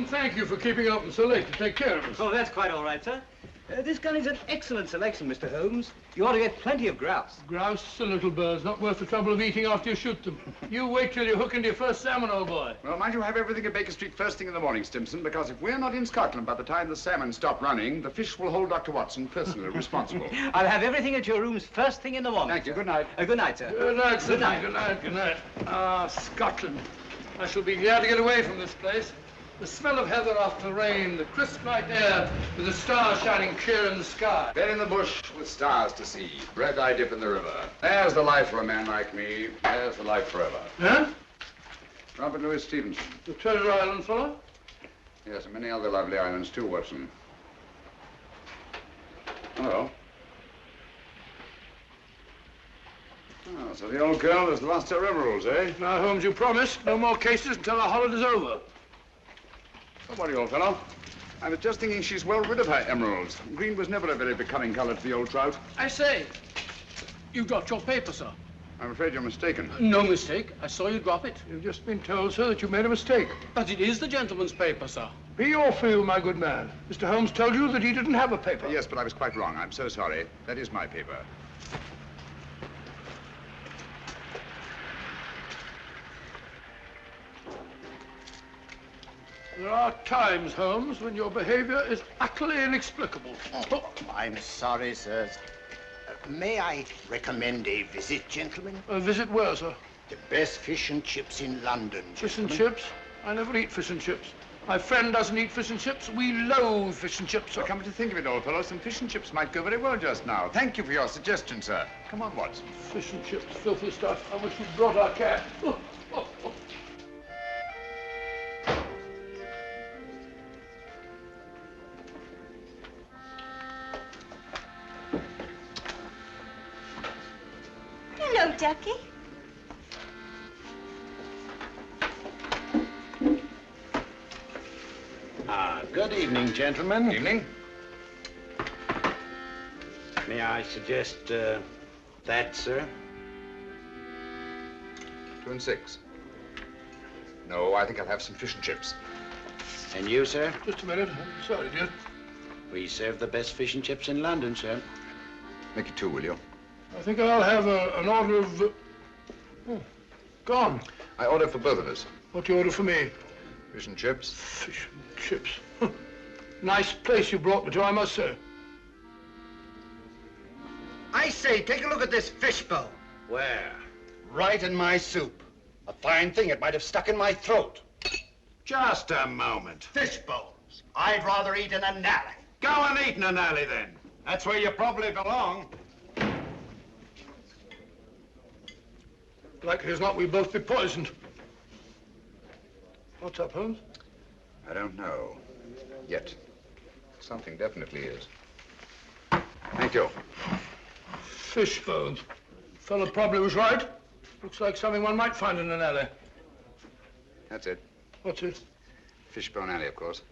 Thank you for keeping open so late to take care of us. Oh, that's quite all right, sir. This gun is an excellent selection, Mr. Holmes. You ought to get plenty of grouse. Grouse are little birds, not worth the trouble of eating after you shoot them. You wait till you hook into your first salmon, old boy. Well, mind you have everything at Baker Street first thing in the morning, Stimson, because if we're not in Scotland by the time the salmon stop running, the fish will hold Dr. Watson personally responsible. I'll have everything at your rooms first thing in the morning. Thank you. Good night. Good night, sir. Good night, sir. Good night. Good night. Good night. Ah, Scotland. I shall be glad to get away from this place. The smell of heather after rain, the crisp night air, with the stars shining clear in the sky. Bed in the bush with stars to see, bread I dip in the river. There's the life for a man like me. There's the life forever. Huh? Robert Louis Stevenson. The Treasure Island fellow? Yes, and many other lovely islands too, Watson. Hello. Oh, so the old girl has lost her emeralds, eh? Now, Holmes, you promised no more cases until our holiday's over. Don't worry, old fellow. I was just thinking she's well rid of her emeralds. Green was never a very becoming color to the old trout. I say, you dropped your paper, sir. I'm afraid you're mistaken. No mistake. I saw you drop it. You've just been told, sir, that you made a mistake. But it is the gentleman's paper, sir. Be or fail, my good man. Mr. Holmes told you that he didn't have a paper. Yes, but I was quite wrong. I'm so sorry. That is my paper. There are times, Holmes, when your behavior is utterly inexplicable. Oh, I'm sorry, sir. May I recommend a visit, gentlemen? A visit where, sir? The best fish and chips in London, Fish and gentlemen. chips? I never eat fish and chips. My friend doesn't eat fish and chips. We loathe fish and chips, sir. Well, come to think of it, old fellow, some fish and chips might go very well just now. Thank you for your suggestion, sir. Come on, Watson. Fish and chips, filthy stuff. I wish you'd brought our cat. Oh, oh, oh. Hello, Ducky. Good evening, gentlemen. Evening. May I suggest that, sir? 2 and 6. No, I think I'll have some fish and chips. And you, sir? Just a minute. I'm sorry, dear. We serve the best fish and chips in London, sir. Make it 2, will you? I think I'll have an order of... gone. I order for both of us. What do you order for me? Fish and chips. Fish and chips. Nice place you brought me to, I must say. I say, take a look at this fishbowl. Where? Right in my soup. A fine thing, it might have stuck in my throat. Just a moment. Fishbowls. I'd rather eat in an alley. Go and eat in an alley, then. That's where you probably belong. Likely as not, we'll both be poisoned. What's up, Holmes? I don't know. Yet. Something definitely is. Thank you. Fish bones. Fellow probably was right. Looks like something one might find in an alley. That's it. What's it? Fishbone Alley, of course.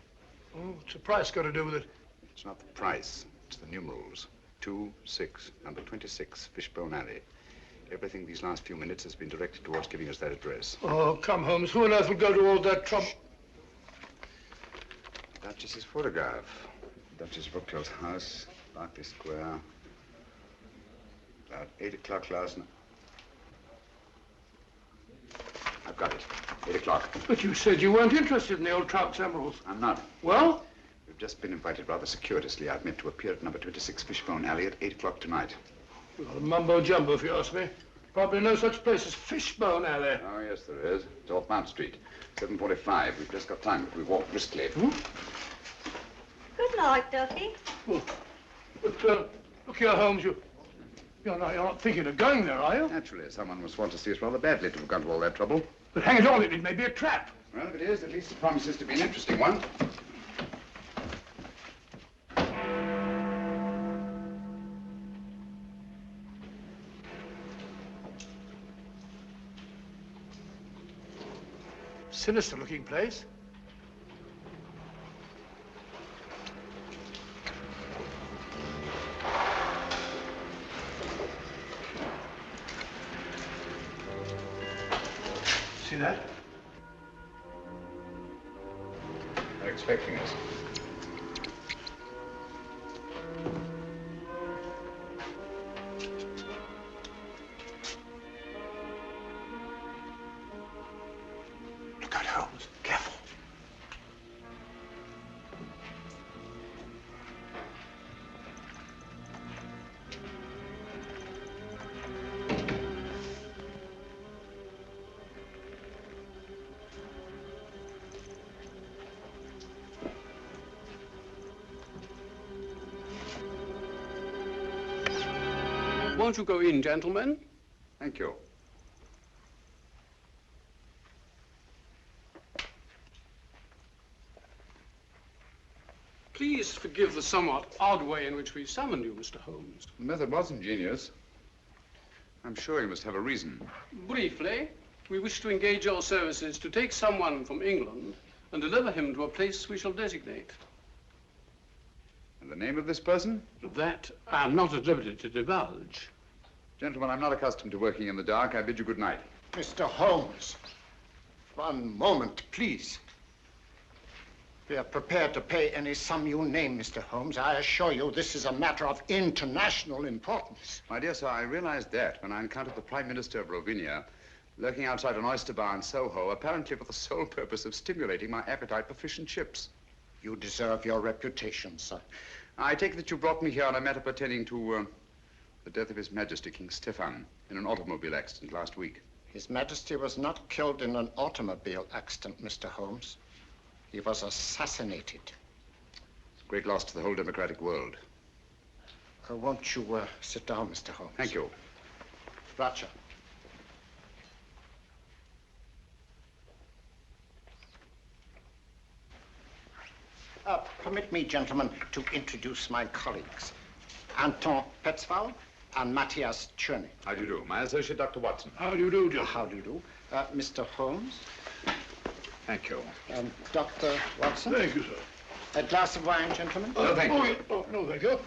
Oh, what's the price got to do with it? It's not the price. It's the numerals. 2, 6, number 26, Fishbone Alley. Everything these last few minutes has been directed towards giving us that address. Oh, come, Holmes. Who on earth would go to all that trouble? Duchess's photograph. Duchess Brookfield's house, Berkeley Square. About 8 o'clock last night. I've got it. 8 o'clock. But you said you weren't interested in the old trout's emeralds. I'm not. Well? We've just been invited rather circuitously. I've meant to appear at number 26 Fishbone Alley at 8 o'clock tonight. Well, mumbo jumbo, if you ask me. Probably no such place as Fishbone Alley. Oh, yes, there is. It's off Mount Street. 7:45. We've just got time if we walk briskly. Good night, Ducky. Oh, but, look here, Holmes, you're not thinking of going there, are you? Naturally, someone must want to see us rather badly to have gone to all that trouble. But hang it all, it may be a trap. Well, if it is, at least it promises to be an interesting one. Sinister-looking place. See that? They're expecting us. Look out, Holmes. Careful. Won't you go in, gentlemen? Thank you. Please forgive the somewhat odd way in which we summoned you, Mr. Holmes. The method was ingenious. I'm sure you must have a reason. Briefly, we wish to engage your services to take someone from England and deliver him to a place we shall designate. And the name of this person? That I am not at liberty to divulge. Gentlemen, I'm not accustomed to working in the dark. I bid you good night. Mr. Holmes, one moment, please. We are prepared to pay any sum you name, Mr. Holmes. I assure you this is a matter of international importance. My dear sir, I realized that when I encountered the Prime Minister of Rovinia lurking outside an oyster bar in Soho, apparently for the sole purpose of stimulating my appetite for fish and chips. You deserve your reputation, sir. I take it that you brought me here on a matter pertaining to the death of His Majesty King Stefan in an automobile accident last week. His Majesty was not killed in an automobile accident, Mr. Holmes. He was assassinated. It's a great loss to the whole democratic world. Won't you sit down, Mr. Holmes? Thank you. Roger. Permit me, gentlemen, to introduce my colleagues. Anton Petzval and Matthias Czerny. How do you do? My associate, Dr. Watson. How do you do, John? How do you do? Mr. Holmes Thank you. and Dr. Watson. Thank you, sir. A glass of wine, gentlemen? No, thank you. Oh, no, thank you.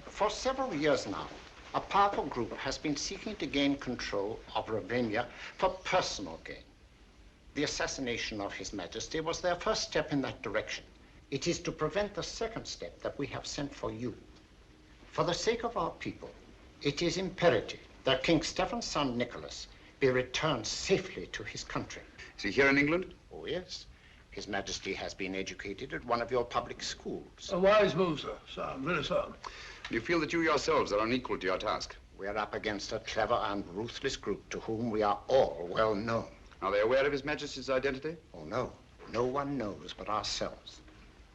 For several years now, a powerful group has been seeking to gain control of Ravenna for personal gain. The assassination of His Majesty was their first step in that direction. It is to prevent the second step that we have sent for you. For the sake of our people, it is imperative that King Stephen's son, Nicholas, be returned safely to his country. Is he here in England? Oh, yes. His Majesty has been educated at one of your public schools. A wise move, sir. Sound, very sound. Do you feel that you yourselves are unequal to your task? We're up against a clever and ruthless group to whom we are all well known. Are they aware of His Majesty's identity? Oh, no. No one knows but ourselves.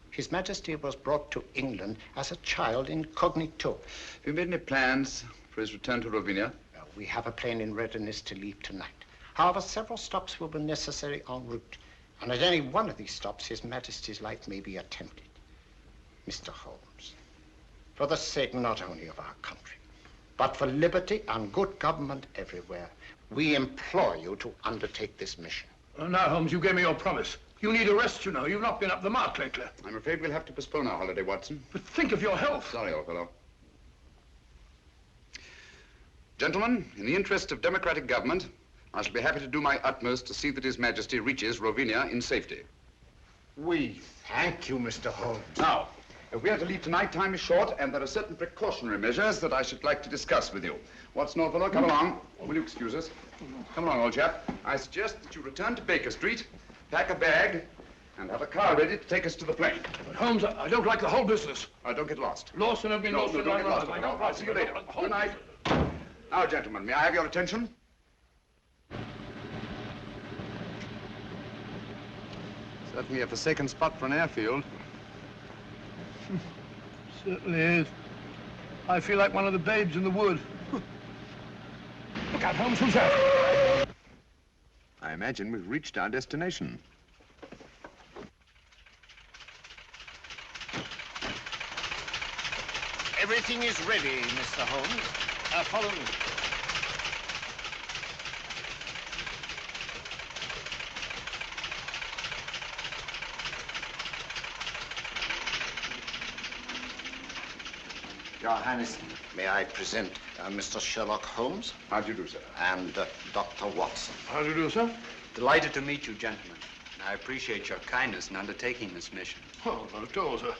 His Majesty was brought to England as a child incognito. Have you made any plans for his return to Rovinia? We have a plane in readiness to leave tonight. However, several stops will be necessary en route. And at any one of these stops, His Majesty's life may be attempted. Mr. Holmes, for the sake not only of our country, but for liberty and good government everywhere, we implore you to undertake this mission. Now, Holmes, you gave me your promise. You need a rest, you know. You've not been up the mark lately. I'm afraid we'll have to postpone our holiday, Watson. But think of your health. Sorry, old fellow. Gentlemen, in the interest of democratic government, I shall be happy to do my utmost to see that His Majesty reaches Rovinia in safety. We thank you, Mr. Holmes. Now, if we are to leave tonight, time is short, and there are certain precautionary measures that I should like to discuss with you. Watson, old fellow, come along. Will you excuse us? Come along, old chap. I suggest that you return to Baker Street, pack a bag, and have a car ready to take us to the plane. But, Holmes, I don't like the whole business. Don't get lost. Lost and have been lost. Don't get lost. I'll see you later. Good night. Now, gentlemen, may I have your attention? Certainly a forsaken spot for an airfield. Certainly is. I feel like one of the babes in the wood. Look out, Holmes, who's that? I imagine we've reached our destination. Everything is ready, Mr. Holmes. Follow me. Your Highness, may I present Mr. Sherlock Holmes? How do you do, sir? And Dr. Watson. How do you do, sir? Delighted to meet you, gentlemen. I appreciate your kindness in undertaking this mission. Oh, not at all, sir.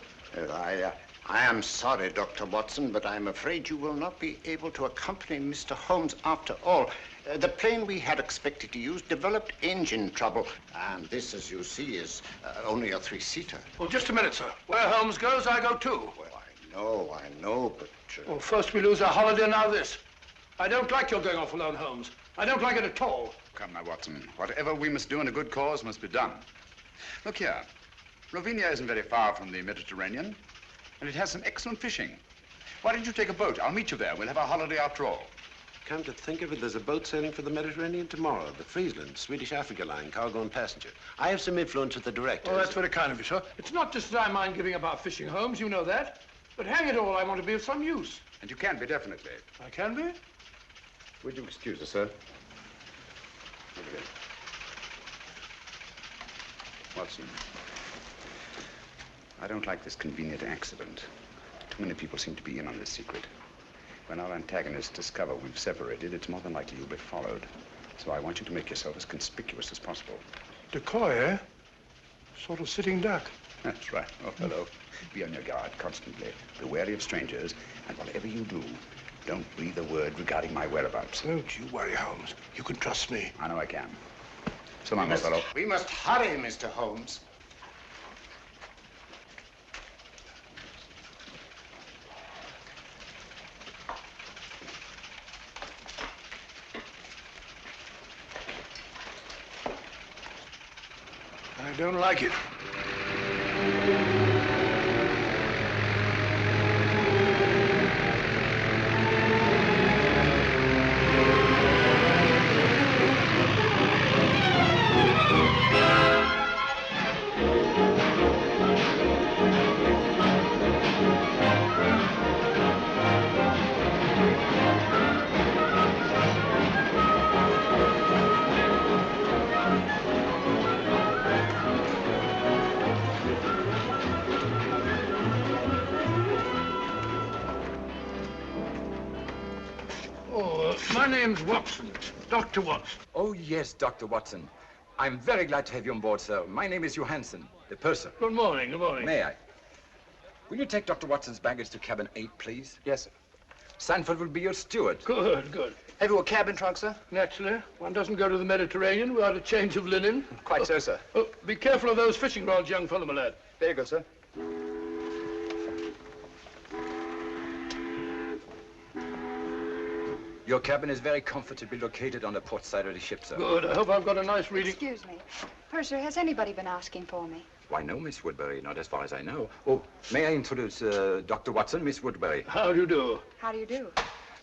I am sorry, Dr. Watson, but I'm afraid you will not be able to accompany Mr. Holmes after all. The plane we had expected to use developed engine trouble, and this, as you see, is only a three-seater. Well, just a minute, sir. Where Holmes goes, I go too. Well, I know, but... Well, first we lose our holiday, now this. I don't like your going off alone, Holmes. I don't like it at all. Come now, Watson. Whatever we must do in a good cause must be done. Look here. Ravinia isn't very far from the Mediterranean, and it has some excellent fishing. Why don't you take a boat? I'll meet you there. We'll have our holiday after all. Come to think of it, there's a boat sailing for the Mediterranean tomorrow. The Friesland, Swedish Africa line, cargo and passenger. I have some influence with the director. Oh, that's very kind of you, sir. It's not just that I mind giving up our fishing, Holmes. You know that. But hang it all, I want to be of some use. And you can be, definitely. I can be? Would you excuse us, sir? Look at it. Watson, I don't like this convenient accident. Too many people seem to be in on this secret. When our antagonists discover we've separated, it's more than likely you'll be followed. So I want you to make yourself as conspicuous as possible. Decoy, eh? Sort of sitting duck. That's right. Oh, hello. Be on your guard constantly. Be wary of strangers, and whatever you do, don't breathe a word regarding my whereabouts. Don't you worry, Holmes. You can trust me. I know I can. So long, old fellow. We must hurry, Mr. Holmes. I don't like it. My name's Watson, Dr. Watson. Oh, yes, Dr. Watson. I'm very glad to have you on board, sir. My name is Johansson, the purser. Good morning, good morning. May I? Will you take Dr. Watson's baggage to cabin 8, please? Yes, sir. Sanford will be your steward. Good, good. Have you a cabin trunk, sir? Naturally. One doesn't go to the Mediterranean without a change of linen. Quite so, sir. Oh, be careful of those fishing rods, young fellow, my lad. There you go, sir. Your cabin is very comfortably located on the port side of the ship, sir. Good. I hope I've got a nice reading. Excuse me. Purser, has anybody been asking for me? Why, no, Miss Woodbury, not as far as I know. Oh, may I introduce Dr. Watson, Miss Woodbury? How do you do? How do you do?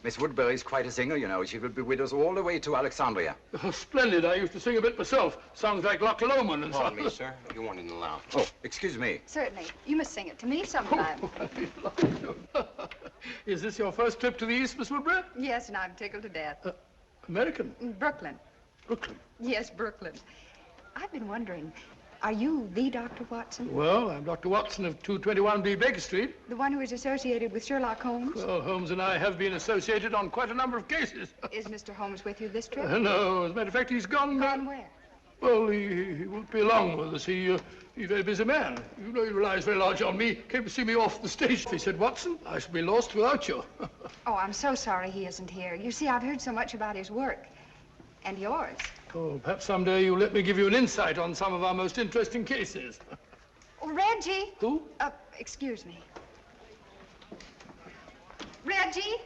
Miss Woodbury is quite a singer, you know. She will be with us all the way to Alexandria. Oh, splendid. I used to sing a bit myself. Songs like Loch Lomond and so Pardon me, sir. You want in the lounge. Oh, excuse me. Certainly. You must sing it to me sometime. Is this your first trip to the East, Miss Woodbury? Yes, and I'm tickled to death. American? Brooklyn. Brooklyn. Yes, Brooklyn. I've been wondering, are you the Dr. Watson? Well, I'm Dr. Watson of 221B Baker Street. The one who is associated with Sherlock Holmes? Well, Holmes and I have been associated on quite a number of cases. Is Mr. Holmes with you this trip? No, as a matter of fact, he's gone. Gone where? Well, he won't be along with us. He's a very busy man. You know he relies very large on me. Came to see me off the stage. He said, Watson, I shall be lost without you. Oh, I'm so sorry he isn't here. You see, I've heard so much about his work. And yours. Oh, perhaps someday you'll let me give you an insight on some of our most interesting cases. Oh, Reggie! Who? Excuse me. Reggie?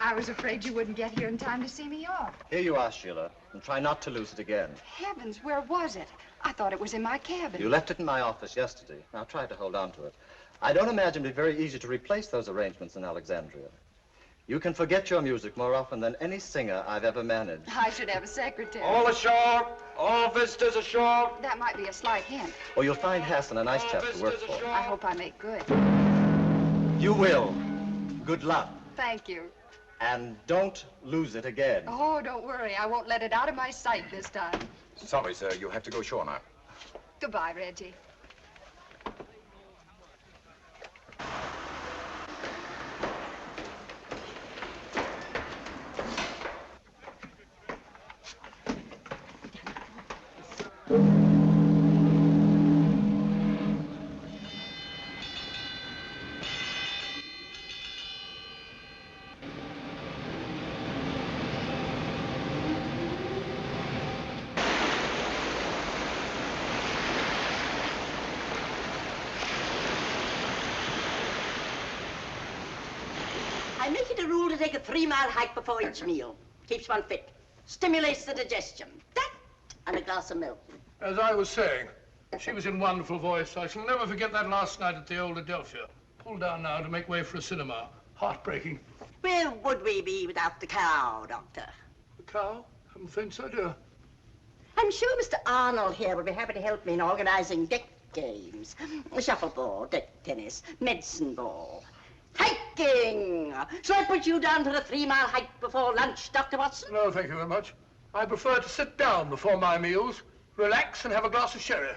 I was afraid you wouldn't get here in time to see me off. Here you are, Sheila, and try not to lose it again. Heavens, where was it? I thought it was in my cabin. You left it in my office yesterday. Now try to hold on to it. I don't imagine it'd be very easy to replace those arrangements in Alexandria. You can forget your music more often than any singer I've ever managed. I should have a secretary. All ashore! All visitors ashore! That might be a slight hint. Or you'll find Hassan a nice chap to work for. I hope I make good. You will. Good luck. Thank you. And don't lose it again. Oh, don't worry. I won't let it out of my sight this time. Sorry, sir. You have to go ashore now. Goodbye, Reggie. I make it a rule to take a 3-mile hike before each meal. Keeps one fit. Stimulates the digestion. That and a glass of milk. As I was saying, she was in wonderful voice. I shall never forget that last night at the old Adelphia. Pulled down now to make way for a cinema. Heartbreaking. Where would we be without the cow, Doctor? The cow? Haven't the faintest idea. I'm sure Mr. Arnold here will be happy to help me in organizing deck games. Shuffleboard, deck tennis, medicine ball. Hiking! Shall I put you down for a 3-mile hike before lunch, Dr. Watson? No, thank you very much. I prefer to sit down before my meals, relax and have a glass of sherry.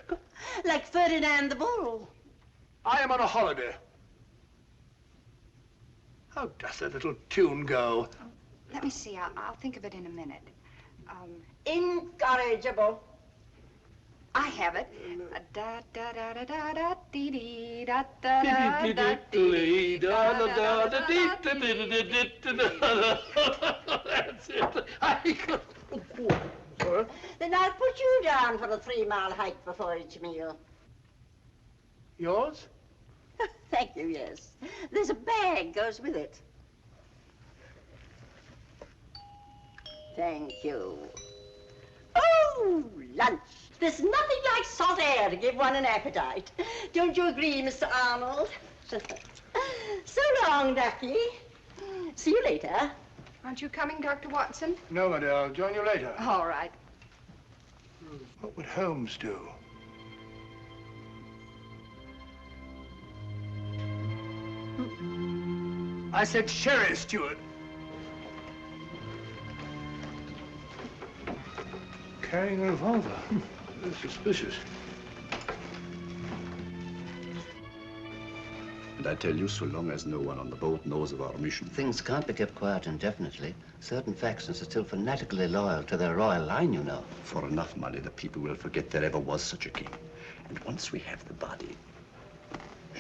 Like Ferdinand the Bull. I am on a holiday. How does that little tune go? Let me see. I'll think of it in a minute. Incorrigible. I have it. Da da da da da da dee dee da da da da dee da da da da That's it. Sorry? Then I'll put you down for a 3-mile hike before each meal. Yours? Thank you, yes. There's a bag goes with it. Thank you. Oh, lunch. There's nothing like salt air to give one an appetite. Don't you agree, Mr. Arnold? So long, Ducky. See you later. Aren't you coming, Dr. Watson? No, my dear. I'll join you later. All right. What would Holmes do? I said sherry, steward. Carrying a revolver. Very suspicious. And I tell you, so long as no one on the boat knows of our mission. Things can't be kept quiet indefinitely. Certain factions are still fanatically loyal to their royal line, you know. For enough money, the people will forget there ever was such a king. And once we have the body... Shh.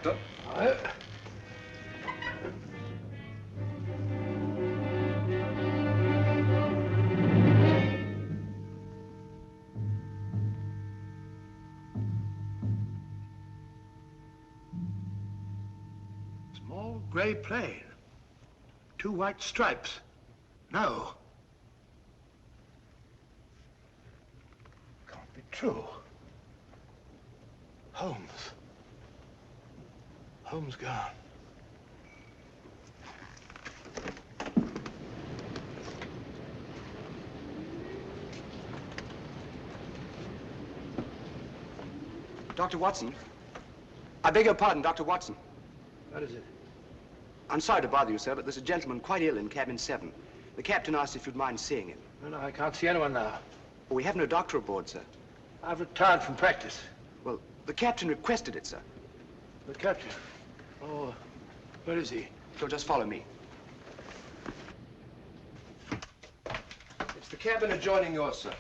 Doctor? Aye. Small gray plane. 2 white stripes. No. Can't be true. Holmes. Holmes gone. Dr. Watson. I beg your pardon, Dr. Watson. What is it? I'm sorry to bother you, sir, but there's a gentleman quite ill in cabin 7. The captain asked if you'd mind seeing him. No, I can't see anyone now. Well, we have no doctor aboard, sir. I've retired from practice. Well, the captain requested it, sir. The captain? Oh, where is he? So just follow me. It's the cabin adjoining yours, sir.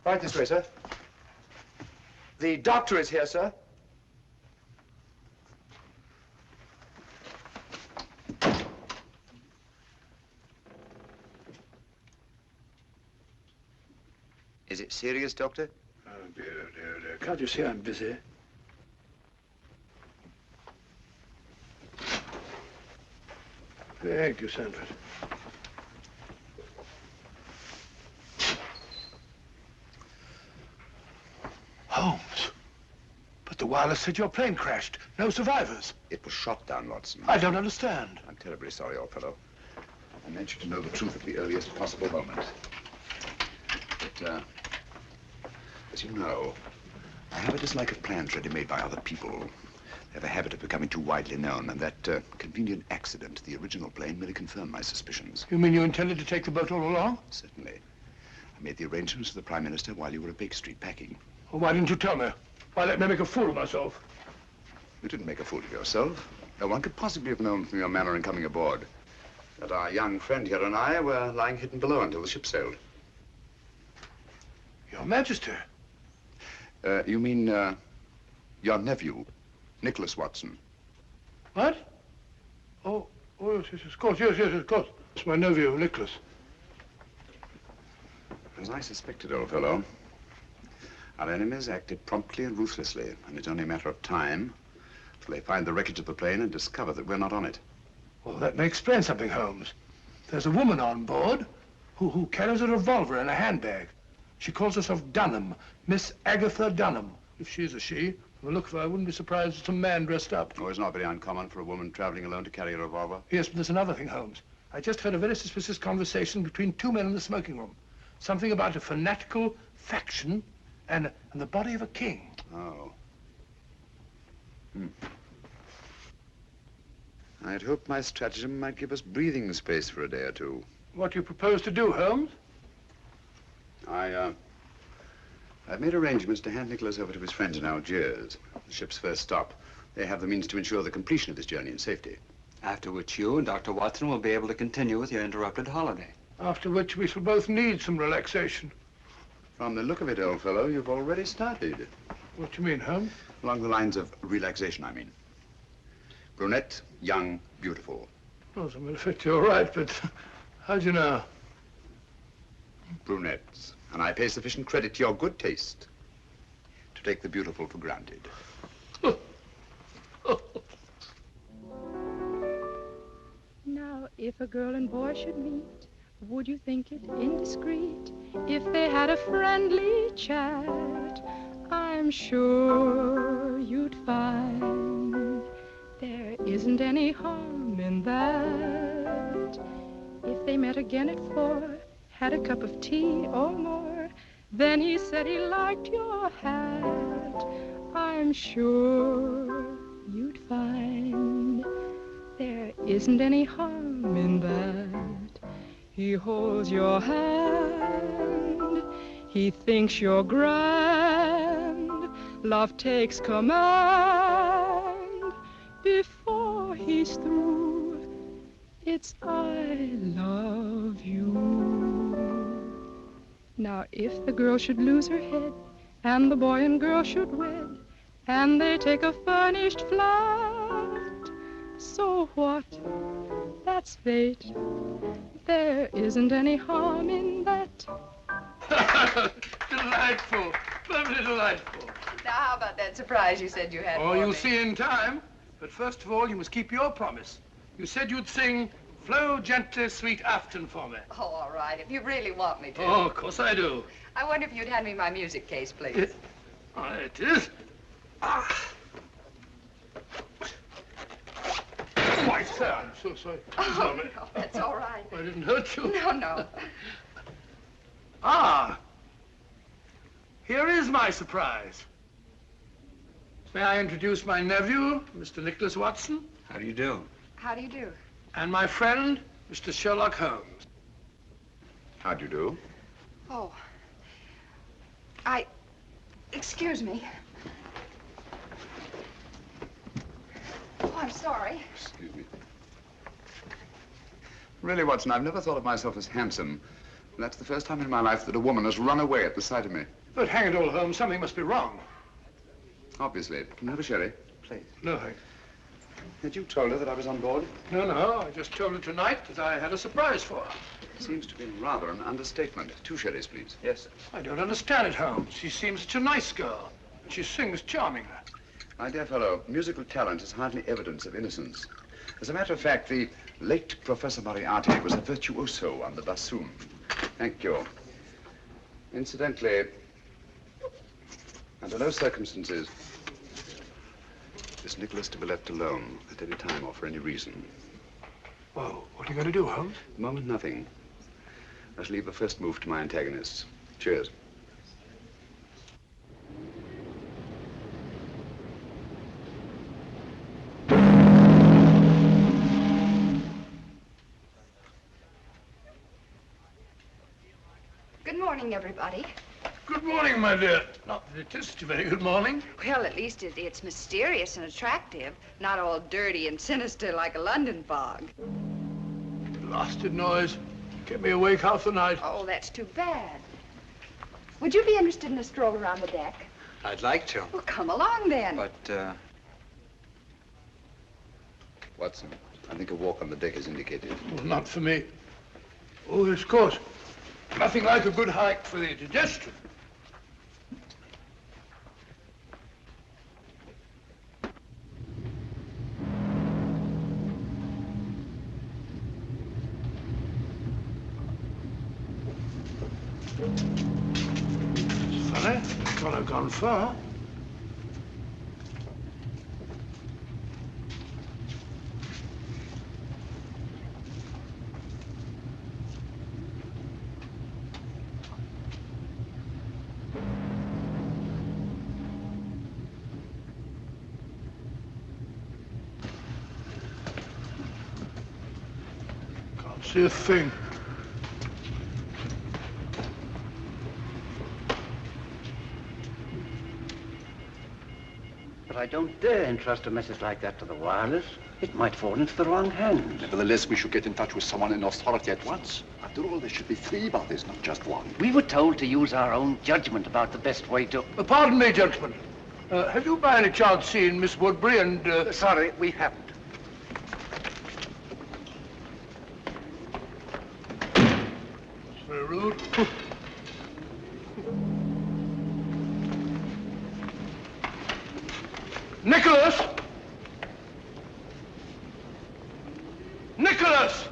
Right this way, sir. The doctor is here, sir. Is it serious, Doctor? Oh, dear, dear, dear. Can't you see I'm busy? Thank you, Sanford. Holmes. But the wireless said your plane crashed. No survivors. It was shot down, Watson. I don't understand. I'm terribly sorry, old fellow. I meant you to know the truth at the earliest possible moment. But, as you know, I have a dislike of plans ready-made by other people. They have a habit of becoming too widely known, and that convenient accident to the original plane merely confirmed my suspicions. You mean you intended to take the boat all along? Certainly. I made the arrangements with the Prime Minister while you were at Baker Street packing. Well, why didn't you tell me? Why let me make a fool of myself? You didn't make a fool of yourself. No one could possibly have known from your manner in coming aboard that our young friend here and I were lying hidden below until the ship sailed. Your Majesty. You mean, your nephew, Nicholas Watson. What? Oh, yes, of course, yes, of course. It's my nephew, Nicholas. As I suspected, old fellow, our enemies acted promptly and ruthlessly, and it's only a matter of time till they find the wreckage of the plane and discover that we're not on it. Well, that may explain something, Holmes. There's a woman on board who carries a revolver in a handbag. She calls herself Dunham, Miss Agatha Dunham. If she is a she, from the look of her, I wouldn't be surprised if it's a man dressed up. Oh, it's not very uncommon for a woman traveling alone to carry a revolver. Yes, but there's another thing, Holmes. I just heard a very suspicious conversation between two men in the smoking room. Something about a fanatical faction and the body of a king. Oh. I'd hoped my stratagem might give us breathing space for a day or two. What do you propose to do, Holmes? I've made arrangements to hand Nicholas over to his friends in Algiers, the ship's first stop. They have the means to ensure the completion of this journey in safety. After which you and Dr. Watson will be able to continue with your interrupted holiday. After which we shall both need some relaxation. From the look of it, old fellow, you've already started. What do you mean, Holmes? Along the lines of relaxation, I mean. Brunette, young, beautiful. Well, as a matter of fact, you're right, but how do you know? Brunettes. And I pay sufficient credit to your good taste to take the beautiful for granted. Now, if a girl and boy should meet, would you think it indiscreet if they had a friendly chat? I'm sure you'd find there isn't any harm in that. If they met again at 4, had a cup of tea or more, then he said he liked your hat, I'm sure you'd find there isn't any harm in that. He holds your hand, he thinks you're grand, love takes command. Before he's through, it's I love you. Now if the girl should lose her head, and the boy and girl should wed, and they take a furnished flat, so what? That's fate. There isn't any harm in that. Delightful. Lovely delightful. Now, how about that surprise you said you had Oh, for you'll me? see in time. But first of all, you must keep your promise. You said you'd sing Flow Gently, Sweet Afton for me. Oh, all right, if you really want me to. Oh, of course I do. I wonder if you'd hand me my music case, please. It is. Ah. Why, sir, I'm so sorry. Oh, no, that's all right. I didn't hurt you. No, no. Ah. Here is my surprise. May I introduce my nephew, Mr. Nicholas Watson? How do you do? How do you do? And my friend, Mr. Sherlock Holmes. How do you do? Oh. Excuse me. Oh, I'm sorry. Excuse me. Really, Watson, I've never thought of myself as handsome. And that's the first time in my life that a woman has run away at the sight of me. But hang it all, Holmes, something must be wrong. Obviously. Can I have a sherry? Please. No, thanks. Had you told her that I was on board? No, I just told her tonight that I had a surprise for her. Seems to be rather an understatement. 2 sherries, please. Yes, sir. I don't understand it, Holmes. She seems such a nice girl. And she sings charmingly. My dear fellow, musical talent is hardly evidence of innocence. As a matter of fact, the late Professor Moriarty was a virtuoso on the bassoon. Thank you. Incidentally, under no circumstances is Nicholas to be left alone at any time or for any reason. Well, what are you going to do, Holmes? At the moment, nothing. I shall leave the first move to my antagonists. Cheers. Good morning, everybody. Good morning, my dear. Not that it is a very good morning. Well, at least it's mysterious and attractive, not all dirty and sinister like a London fog. Blasted noise. Kept me awake half the night. Oh, that's too bad. Would you be interested in a stroll around the deck? I'd like to. Well, come along then. But, Watson, I think a walk on the deck is indicated. Well, not for me. Oh, yes, of course. Nothing like a good hike for the digestion. It's funny. Can't have gone far. Can't see a thing. But I don't dare entrust a message like that to the wireless. It might fall into the wrong hands. Nevertheless, we should get in touch with someone in authority at once. After all, there should be 3 bodies, not just 1. We were told to use our own judgment about the best way to... Pardon me, gentlemen. Have you by any chance seen Miss Woodbury and... Sorry, we haven't. Very rude. Nicholas! Nicholas!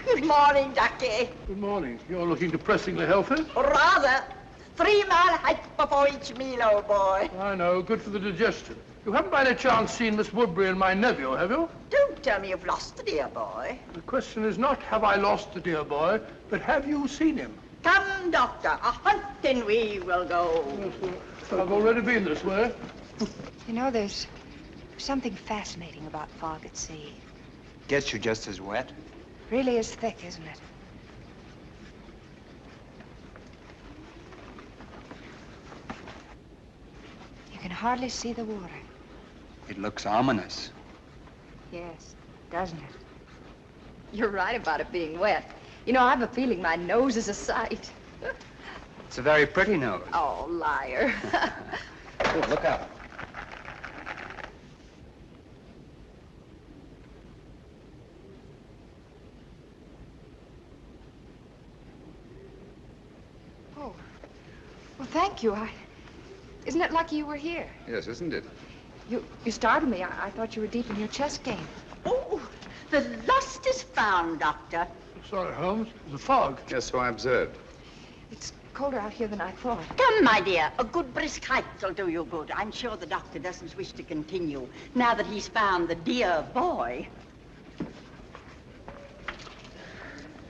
Good morning, Ducky. Good morning. You're looking depressingly healthy. Rather. 3-mile hike before each meal, old boy. I know. Good for the digestion. You haven't by any chance seen Miss Woodbury and my nephew, have you? Don't tell me you've lost the dear boy. The question is not have I lost the dear boy, but have you seen him? Come, Doctor, a hunting we will go. Yes, I've already been this way. You know, there's something fascinating about fog at sea. Gets you just as wet. Really is thick, isn't it? You can hardly see the water. It looks ominous. Yes, doesn't it? You're right about it being wet. You know, I have a feeling my nose is a sight. It's a very pretty nose. Oh, liar. Oh, look out. Oh, well, thank you. Isn't it lucky you were here? Yes, isn't it? You startled me. I thought you were deep in your chess game. Oh, the lost is found, Doctor. Sorry, Holmes. The fog. Yes, so I observed. It's colder out here than I thought. Come, my dear. A good brisk hike will do you good. I'm sure the doctor doesn't wish to continue now that he's found the dear boy.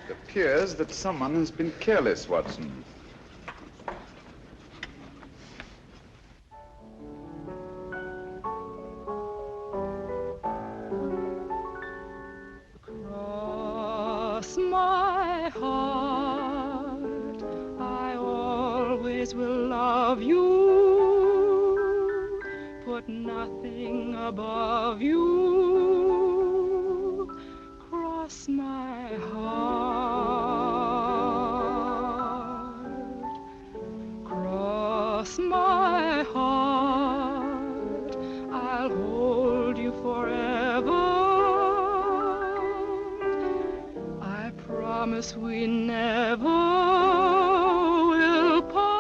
It appears that someone has been careless, Watson. Cross my heart, I always will love you, put nothing above you. Cross my heart, cross my heart, promise we never will part.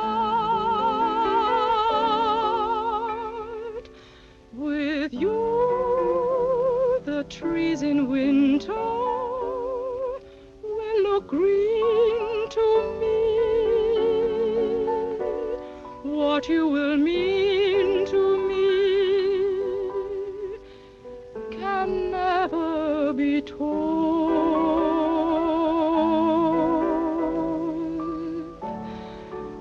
With you, the trees in winter will look green to me. What you will mean to me can never be told.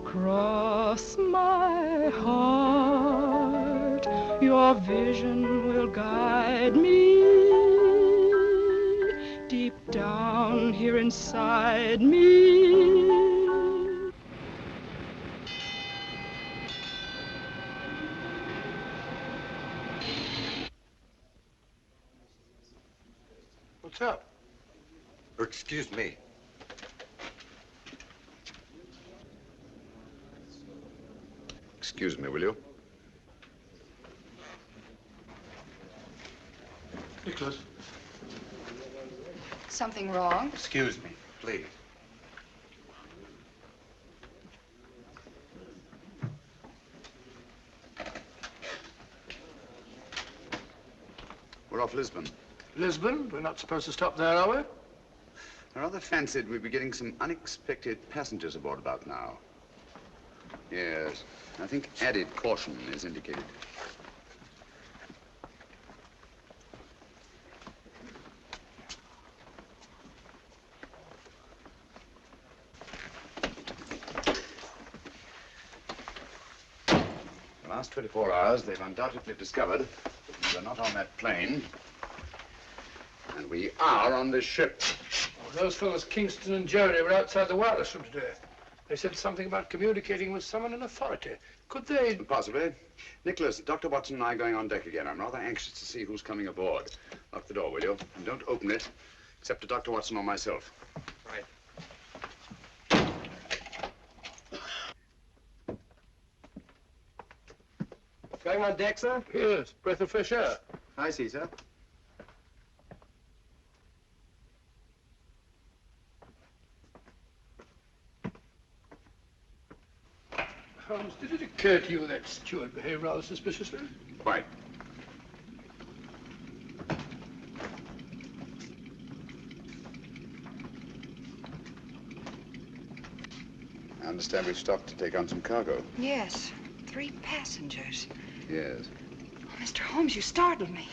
Cross my heart, your vision will guide me. Deep down here inside me. What's up? Excuse me. Excuse me, will you? Nicholas. Something wrong? Excuse me, please. We're off Lisbon. Lisbon? We're not supposed to stop there, are we? I rather fancied we'd be getting some unexpected passengers aboard about now. Yes, I think added caution is indicated. The last 24 hours, they've undoubtedly discovered we're not on that plane, and we are on this ship. Well, those fellows, Kingston and Jerry, were outside the wireless room today. They said something about communicating with someone in authority. Could they? Possibly. Nicholas, Dr. Watson and I are going on deck again. I'm rather anxious to see who's coming aboard. Lock the door, will you? And don't open it, except to Dr. Watson or myself. Right. Going on deck, sir? Yes, breath of fresh air. I see, sir. Holmes, did it occur to you that steward behaved rather suspiciously? Quite. I understand we've stopped to take on some cargo. Yes, 3 passengers. Yes. Oh, Mr. Holmes, you startled me.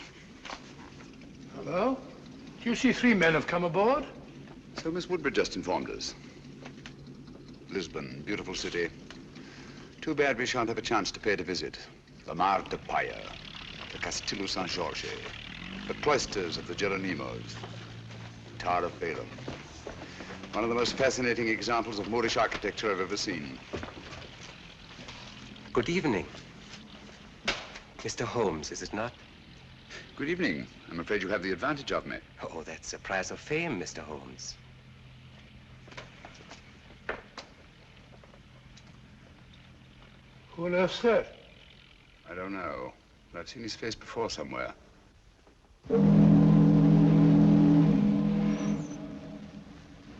Hello? Do you see 3 men have come aboard? So Miss Woodbridge just informed us. Lisbon, beautiful city. Too bad we shan't have a chance to pay it a visit. The Mar de Paya, the Castillo San Jorge, the cloisters of the Geronimos, Tower of Balaam. One of the most fascinating examples of Moorish architecture I've ever seen. Good evening. Mr. Holmes, is it not? Good evening. I'm afraid you have the advantage of me. Oh, that's a prize of fame, Mr. Holmes. Who on earth's that? I don't know, but I've seen his face before somewhere.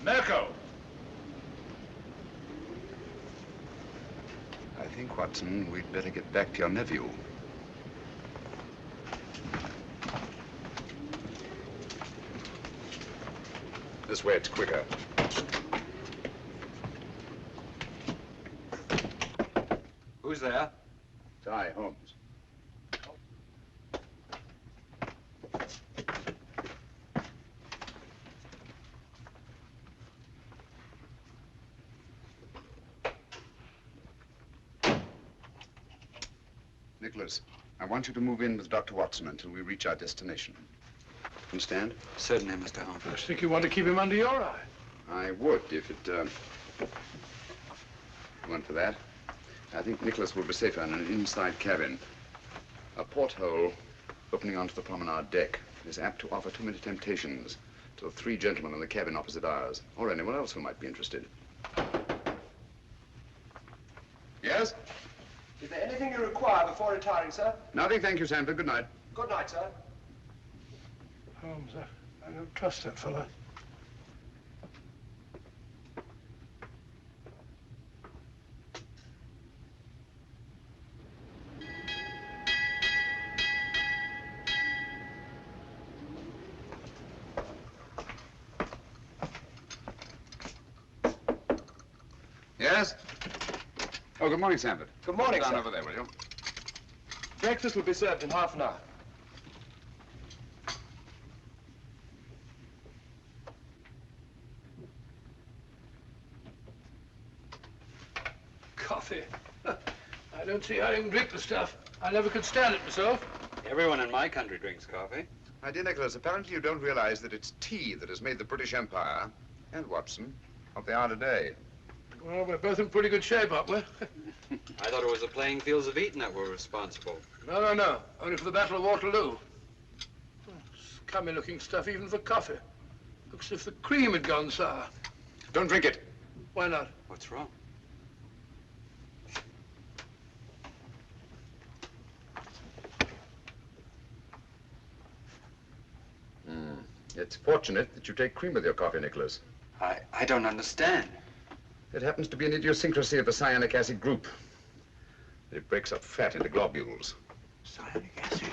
Mirko! I think, Watson, we'd better get back to your nephew. This way, it's quicker. Who's there? It's I, Holmes. Nicholas, I want you to move in with Dr. Watson until we reach our destination. Understand? Certainly, Mr. Holmes. I think you want to keep him under your eye. I would, if it went for that. I think Nicholas will be safer in an inside cabin. A porthole opening onto the promenade deck is apt to offer too many temptations to the 3 gentlemen in the cabin opposite ours, or anyone else who might be interested. Yes? Is there anything you require before retiring, sir? Nothing, thank you, Sanford. Good night. Good night, sir. Holmes, I don't trust that fellow. Oh, good morning, Sanford. Good morning, Down sir. over there, will you? Breakfast will be served in half an hour. Coffee. I don't see how you can drink the stuff. I never could stand it myself. Everyone in my country drinks coffee. My dear Nicholas, apparently you don't realize that it's tea that has made the British Empire, and Watson, what they are today. Well, we're both in pretty good shape, aren't we? I thought it was the playing fields of Eton that were responsible. No. Only for the Battle of Waterloo. Scummy looking stuff even for coffee. Looks as if the cream had gone sour. Don't drink it. Why not? What's wrong? It's fortunate that you take cream with your coffee, Nicholas. I don't understand. It happens to be an idiosyncrasy of the cyanic acid group. It breaks up fat into globules. Cyanic acid?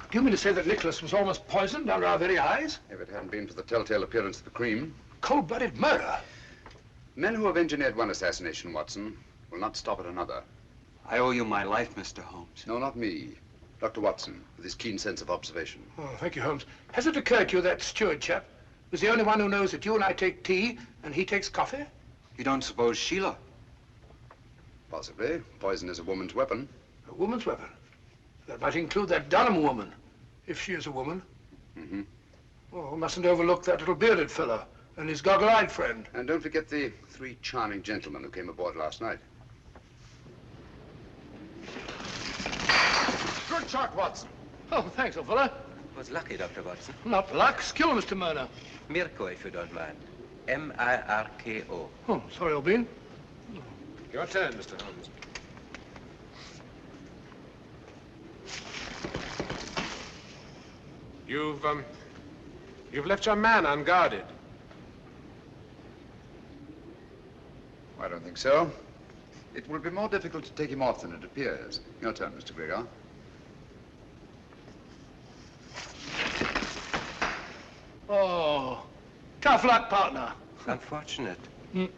Do you mean to say that Nicholas was almost poisoned under our very eyes? If it hadn't been for the telltale appearance of the cream. Cold-blooded murder. Men who have engineered one assassination, Watson, will not stop at another. I owe you my life, Mr. Holmes. No, not me. Dr. Watson, with his keen sense of observation. Oh, thank you, Holmes. Has it occurred to you that steward chap was the only one who knows that you and I take tea and he takes coffee? You don't suppose Sheila? Possibly. Poison is a woman's weapon. A woman's weapon? That might include that Dunham woman, if she is a woman. Mm-hmm. Oh, mustn't overlook that little bearded fellow and his goggle-eyed friend. And don't forget the 3 charming gentlemen who came aboard last night. Good shot, Watson. Oh, thanks, old fellow. Was lucky, Dr. Watson. Not luck. Skill, Mr. Murner. Mirko, if you don't mind. M-I-R-K-O. Oh, sorry, old bean. Your turn, Mr. Holmes. You've left your man unguarded. I don't think so. It will be more difficult to take him off than it appears. Your turn, Mr. Gregor. Oh, tough luck, partner. Unfortunate. Mm.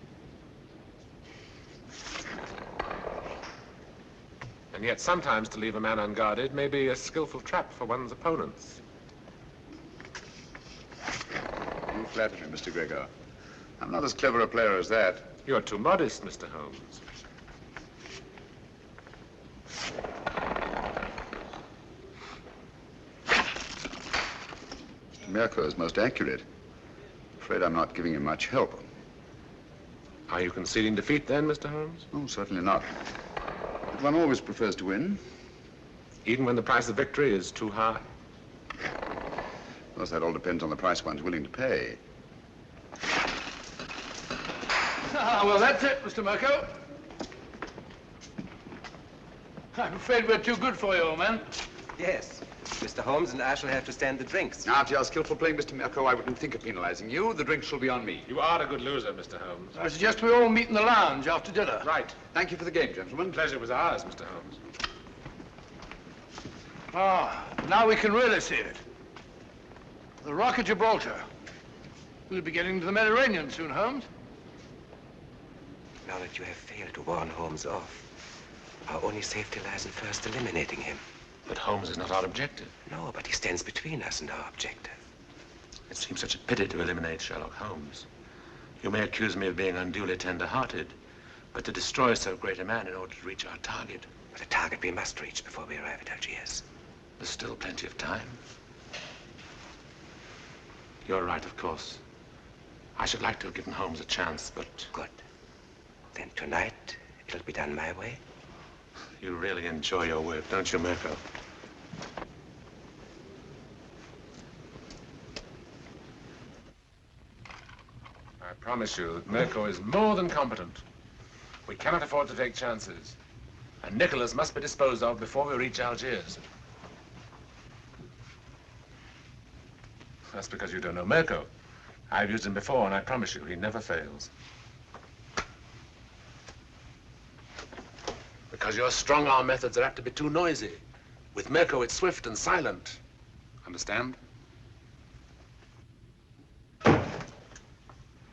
And yet sometimes to leave a man unguarded may be a skillful trap for one's opponents. You flatter me, Mr. Gregor. I'm not as clever a player as that. You're too modest, Mr. Holmes. Mirko is most accurate. Afraid I'm not giving him much help. Are you conceding defeat then, Mr. Holmes? Oh, certainly not. But one always prefers to win. Even when the price of victory is too high? Of course, that all depends on the price one's willing to pay. Ah, well, that's it, Mr. Mirko. I'm afraid we're too good for you, old man. Yes. Mr. Holmes and I shall have to stand the drinks. Now, after your skillful playing, Mr. Mirko, I wouldn't think of penalizing you. The drink shall be on me. You are a good loser, Mr. Holmes. I suggest we all meet in the lounge after dinner. Right. Thank you for the game, gentlemen. Pleasure was ours, Mr. Holmes. Ah, now we can really see it. The Rock of Gibraltar. We'll be getting to the Mediterranean soon, Holmes. Now that you have failed to warn Holmes off, our only safety lies in first eliminating him. But Holmes is not our objective. No, but he stands between us and our objective. It seems such a pity to eliminate Sherlock Holmes. You may accuse me of being unduly tender-hearted, but to destroy so great a man in order to reach our target. But a target we must reach before we arrive at Algiers. There's still plenty of time. You're right, of course. I should like to have given Holmes a chance, but... Good. Then tonight, it'll be done my way. You really enjoy your work, don't you, Mirko? I promise you that Mirko is more than competent. We cannot afford to take chances. And Nicholas must be disposed of before we reach Algiers. That's because you don't know Mirko. I've used him before, and I promise you, he never fails. Because your strong-arm methods are apt to be too noisy. With Mirko, it's swift and silent. Understand?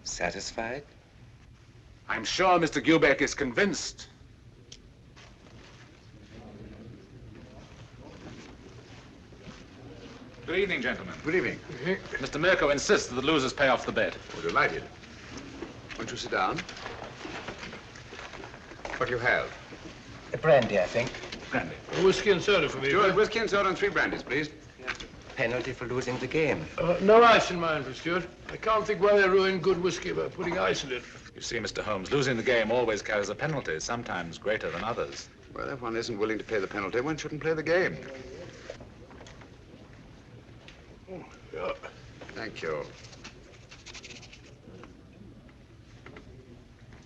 Satisfied? I'm sure Mr. Gubeck is convinced. Good evening, gentlemen. Good evening. Mr. Mirko insists that the losers pay off the bet. Oh, delighted. Won't you sit down? What do you have? A brandy, I think. Brandy. A whiskey and soda for me. Stuart, whiskey and soda and 3 brandies, please. Penalty for losing the game. No ice in mine for Stuart. I can't think why they ruin good whiskey by putting ice in it. You see, Mr. Holmes, losing the game always carries a penalty, sometimes greater than others. Well, if one isn't willing to pay the penalty, one shouldn't play the game. Oh, yeah. Thank you.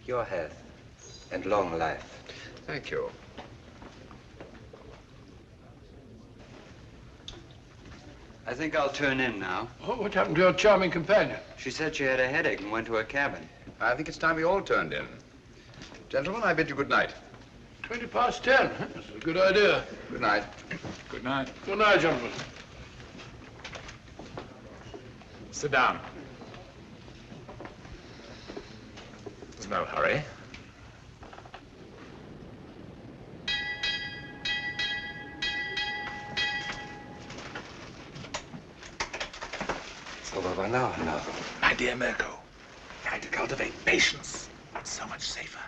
Your health and long life. Thank you. I think I'll turn in now. Oh, what happened to your charming companion? She said she had a headache and went to her cabin. I think it's time we all turned in. Gentlemen, I bid you good night. 10:20. That's a good idea. Good night. Good night. Good night, gentlemen. Sit down. There's no hurry. It's over by now. My dear Mirko, try to cultivate patience. It's so much safer.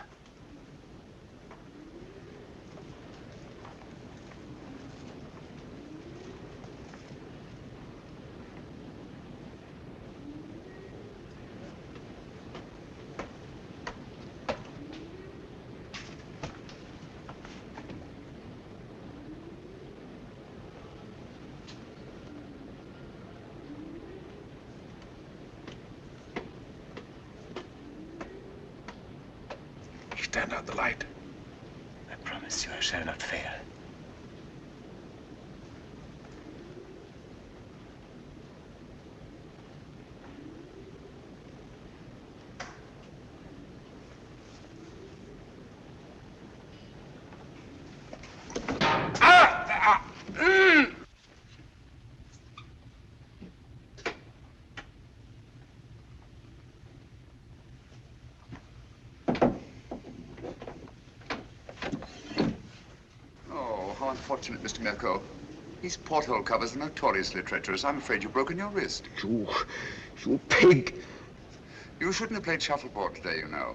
Stand out the light. I promise you I shall not fail. How unfortunate, Mr. Mirko. These porthole covers are notoriously treacherous. I'm afraid you've broken your wrist. You pig! You shouldn't have played shuffleboard today, you know.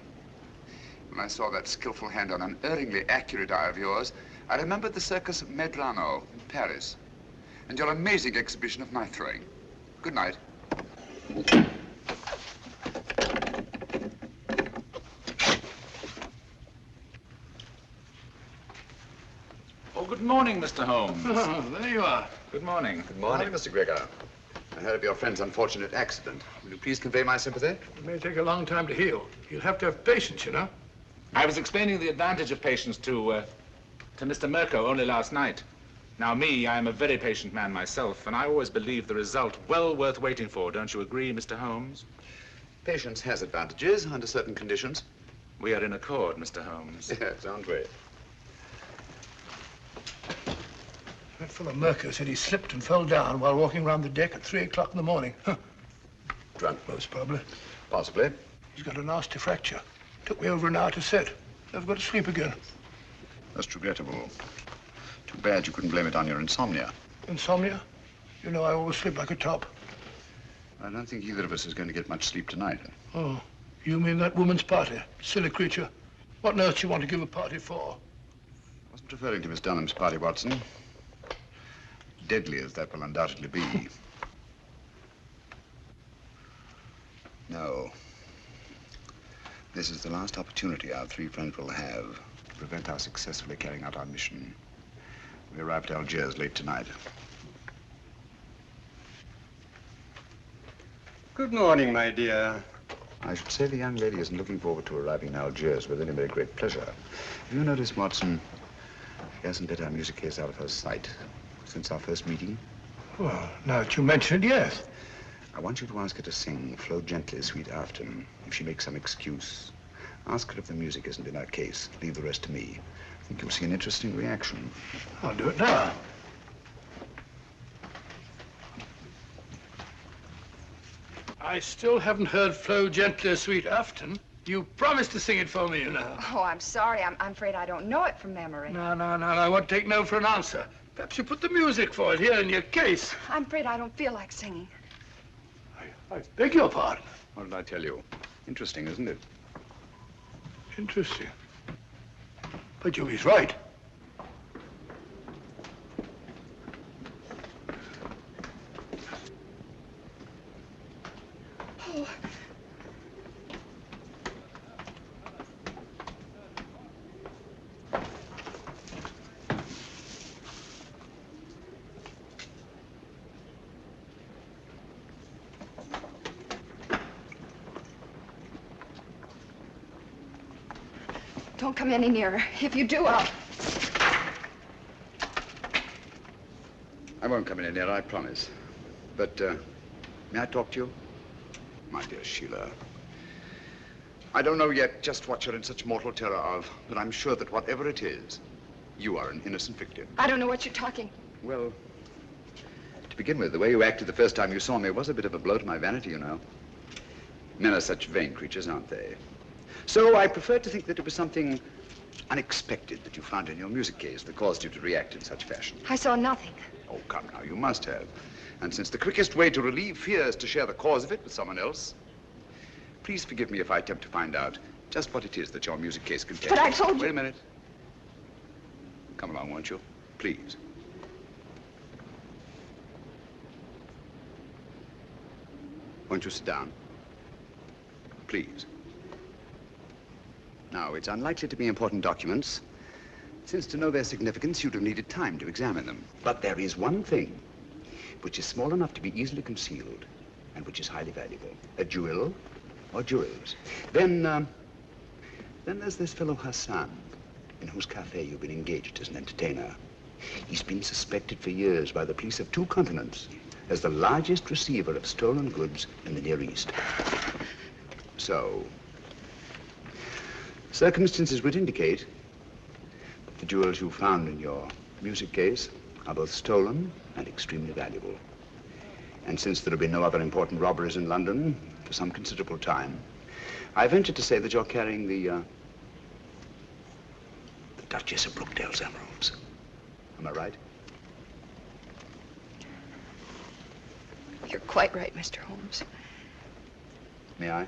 When I saw that skillful hand on an unerringly accurate eye of yours, I remembered the circus of Medrano in Paris and your amazing exhibition of knife throwing. Good night. Oh, good morning, Mr. Holmes. Oh, there you are. Good morning. Good morning, Mr. Gregor. I heard of your friend's unfortunate accident. Will you please convey my sympathy? It may take a long time to heal. You'll have to have patience, you know. I was explaining the advantage of patience to Mr. Mirko only last night. Now, I am a very patient man myself, and I always believe the result well worth waiting for. Don't you agree, Mr. Holmes? Patience has advantages under certain conditions. We are in accord, Mr. Holmes. Yes, aren't we? That fellow Mirko said he slipped and fell down while walking around the deck at 3 o'clock in the morning. Huh. Drunk? Most probably. Possibly. He's got a nasty fracture. Took me over an hour to set. Never got to sleep again. That's regrettable. Too bad you couldn't blame it on your insomnia. Insomnia? You know I always sleep like a top. I don't think either of us is going to get much sleep tonight. Oh, you mean that woman's party? Silly creature. What on earth do you want to give a party for? I wasn't referring to Miss Dunham's party, Watson. Deadly as that will undoubtedly be. No. This is the last opportunity our 3 friends will have to prevent our successfully carrying out our mission. We arrive at Algiers late tonight. Good morning, my dear. I should say the young lady isn't looking forward to arriving in Algiers with any very great pleasure. Have you noticed, Watson, she hasn't let our music case out of her sight since our first meeting? Well, now that you mention it, yes. I want you to ask her to sing Flow Gently, Sweet Afton. If she makes some excuse, ask her if the music isn't in her case. Leave the rest to me. I think you'll see an interesting reaction. I'll do it now. I still haven't heard Flow Gently, Sweet Afton. You promised to sing it for me, you know. Oh, I'm sorry. I'm afraid I don't know it from memory. No, I won't take no for an answer. Perhaps you put the music for it here in your case. I'm afraid I don't feel like singing. I beg your pardon. What did I tell you? Interesting, isn't it? Interesting. But he's right. Oh. Don't come any nearer. If you do, I'll... I won't come in nearer, I promise. But, may I talk to you? My dear Sheila, I don't know yet just what you're in such mortal terror of, but I'm sure that whatever it is, you are an innocent victim. I don't know what you're talking. Well, to begin with, the way you acted the first time you saw me was a bit of a blow to my vanity, you know. Men are such vain creatures, aren't they? So I prefer to think that it was something unexpected that you found in your music case that caused you to react in such fashion. I saw nothing. Oh, come now, you must have. And since the quickest way to relieve fear is to share the cause of it with someone else, please forgive me if I attempt to find out just what it is that your music case contains. But I told you... Wait a minute. Come along, won't you? Please. Won't you sit down? Please. Now, it's unlikely to be important documents, since to know their significance, you'd have needed time to examine them. But there is one thing which is small enough to be easily concealed and which is highly valuable. A jewel or jewels. Then there's this fellow Hassan, in whose cafe you've been engaged as an entertainer. He's been suspected for years by the police of 2 continents as the largest receiver of stolen goods in the Near East. So, circumstances would indicate that the jewels you found in your music case are both stolen and extremely valuable. And since there have been no other important robberies in London for some considerable time, I venture to say that you're carrying the Duchess of Brookdale's emeralds. Am I right? You're quite right, Mr. Holmes. May I?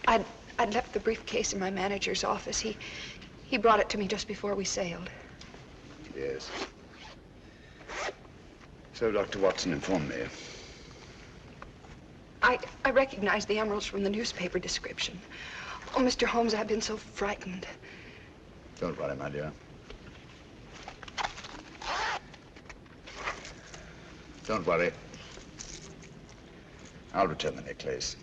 I'd left the briefcase in my manager's office. He brought it to me just before we sailed. Yes. So Dr. Watson informed me. I recognized the emeralds from the newspaper description. Oh, Mr. Holmes, I've been so frightened. Don't worry, my dear. Don't worry. I'll return the necklace.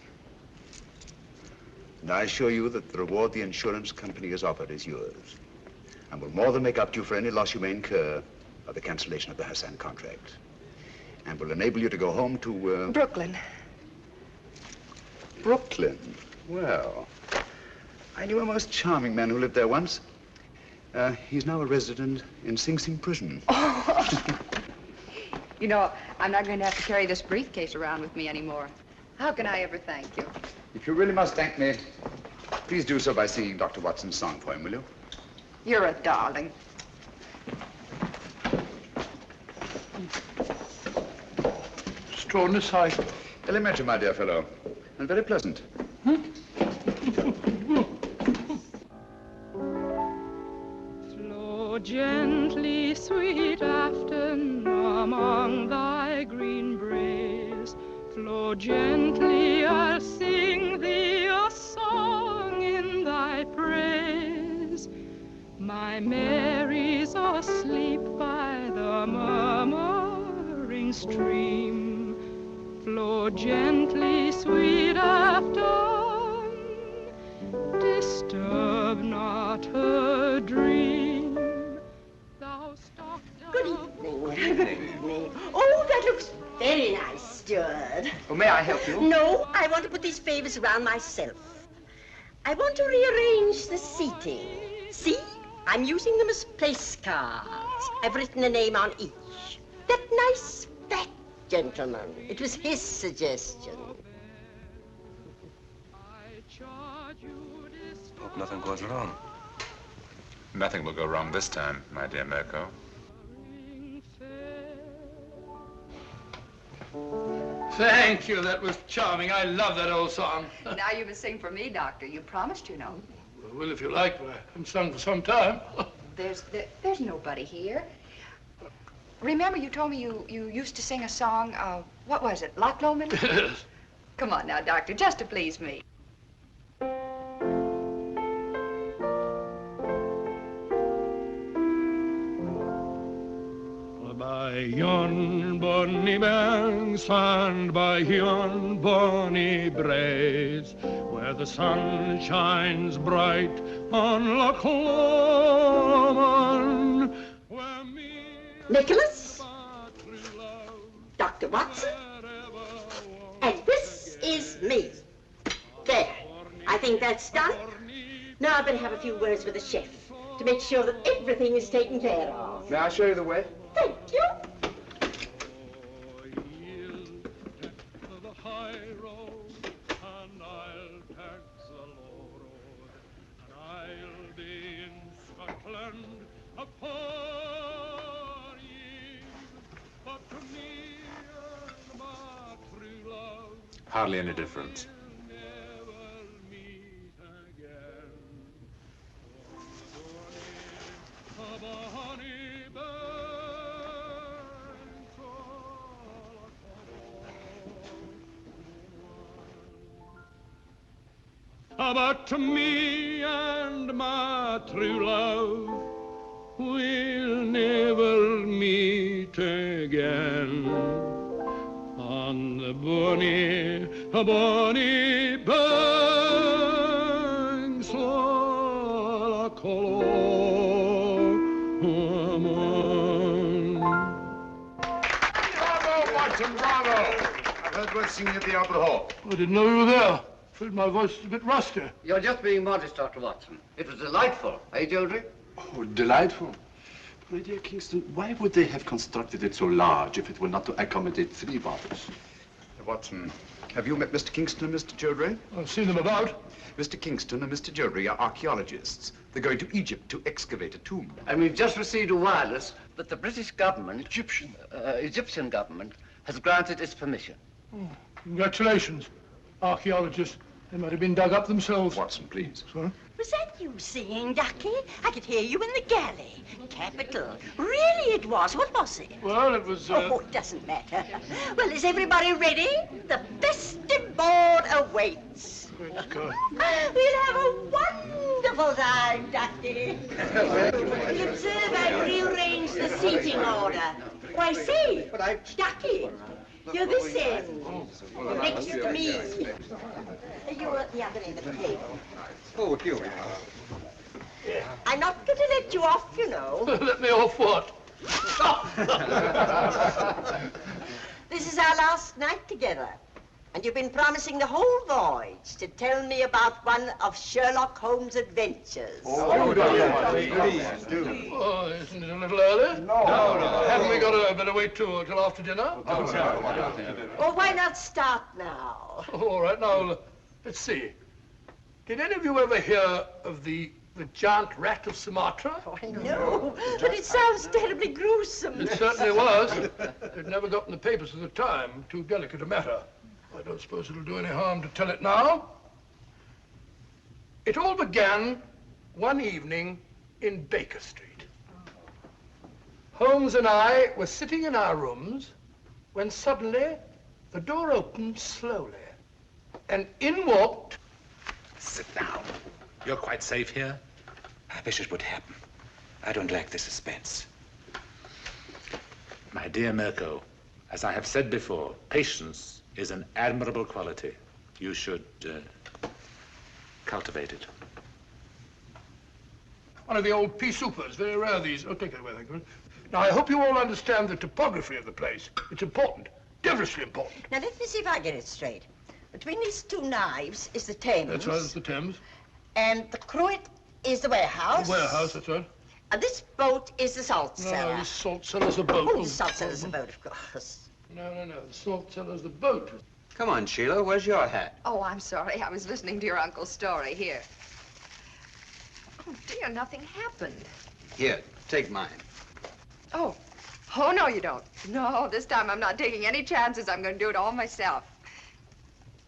And I assure you that the reward the insurance company has offered is yours, and will more than make up to you for any loss you may incur by the cancellation of the Hassan contract, and will enable you to go home to, Brooklyn. Brooklyn? Well, I knew a most charming man who lived there once. He's now a resident in Sing Sing prison. Oh. You know, I'm not going to have to carry this briefcase around with me anymore. How can I ever thank you? If you really must thank me, please do so by singing Dr. Watson's song for him, will you? You're a darling. Extraordinary sight. Elementary, my dear fellow, and very pleasant. Flow gently, sweet Afton, among thy green braes. Flow gently, I'll sing thee a song in thy praise. My Mary's asleep by the murmuring stream. Flow gently, sweet Afton, disturb not her dream. Good evening. Good evening. Oh, that looks very nice, steward. Oh, may I help you? No, I want to put these favors around myself. I want to rearrange the seating. See? I'm using them as place cards. I've written a name on each. That nice fat gentleman. It was his suggestion. nothing goes wrong. Nothing will go wrong this time, my dear Mirko. Thank you. That was charming. I love that old song. Now you must sing for me, Doctor. You promised, you know. Well, if you like, I haven't sung for some time. There's nobody here. Remember you told me you used to sing a song, what was it, Loch Lomond? Yes. Come on now, Doctor, just to please me. By yon bonny banks and by yon bonny braes, where the sun shines bright on Loch Lomond, Nicholas, Dr. Watson, and this is me. There, I think that's done. Now I better have a few words with the chef to make sure that everything is taken care of. May I show you the way? Thank you. Hardly any difference. But me and my true love will never meet again on the bonny banks of Loch Lomond. Bravo, Watson, bravo! I've heard words singing at the Opera Hall. I didn't know you were there. I felt my voice is a bit rusty. You're just being modest, Dr. Watson. It was delightful, eh, Geldry? Oh, delightful. My dear Kingston, why would they have constructed it so large if it were not to accommodate 3 bottles? Watson, have you met Mr. Kingston and Mr. Geldry? I've seen them about. Mr. Kingston and Mr. Geldry are archaeologists. They're going to Egypt to excavate a tomb. And we've just received a wireless that the British government, Egyptian government, has granted its permission. Oh, congratulations, archaeologists. They might have been dug up themselves. Watson, please. Sorry? Was that you singing, Ducky? I could hear you in the galley. Capital. Really it was. What was it? Well, it was... Oh, it doesn't matter. Well, is everybody ready? The festive board awaits. Let's go. We'll have a wonderful time, Ducky. You observe I've rearranged the seating order. Why, say, Ducky, you're this end. Next to me. You're at the other end of the table. Oh, here we are. I'm not going to let you off, you know. Let me off what? This is our last night together. And you've been promising the whole voyage to tell me about one of Sherlock Holmes' adventures. Please do. Oh, isn't it a little early? No. Haven't we got a better wait till after dinner? Well, why not start now? All right, now, let's see. Did any of you ever hear of the giant rat of Sumatra? Oh, I know, but it sounds terribly gruesome. It certainly was. It never got in the papers at the time. Too delicate a matter. I don't suppose it'll do any harm to tell it now. It all began one evening in Baker Street. Holmes and I were sitting in our rooms when suddenly the door opened slowly and in walked... Sit down. You're quite safe here? I wish it would happen. I don't like the suspense. My dear Mirko, as I have said before, patience is an admirable quality. You should cultivate it. One of the old pea soupers, very rare these. Oh, take it away, thank you. Now, I hope you all understand the topography of the place. It's important, devilishly important. Now, let me see if I get it straight. Between these 2 knives is the Thames. That's right, it's the Thames. And the Cruet is the warehouse. The warehouse, that's right. And this boat is the salt cellar. No, the salt cellar's a boat. Oh, the salt cellar's a boat, of course. No, the salt cellar's the boat. Come on, Sheila, where's your hat? Oh, I'm sorry. I was listening to your uncle's story. Here. You know, nothing happened. Here, take mine. Oh. Oh, no, you don't. No, this time I'm not taking any chances. I'm going to do it all myself.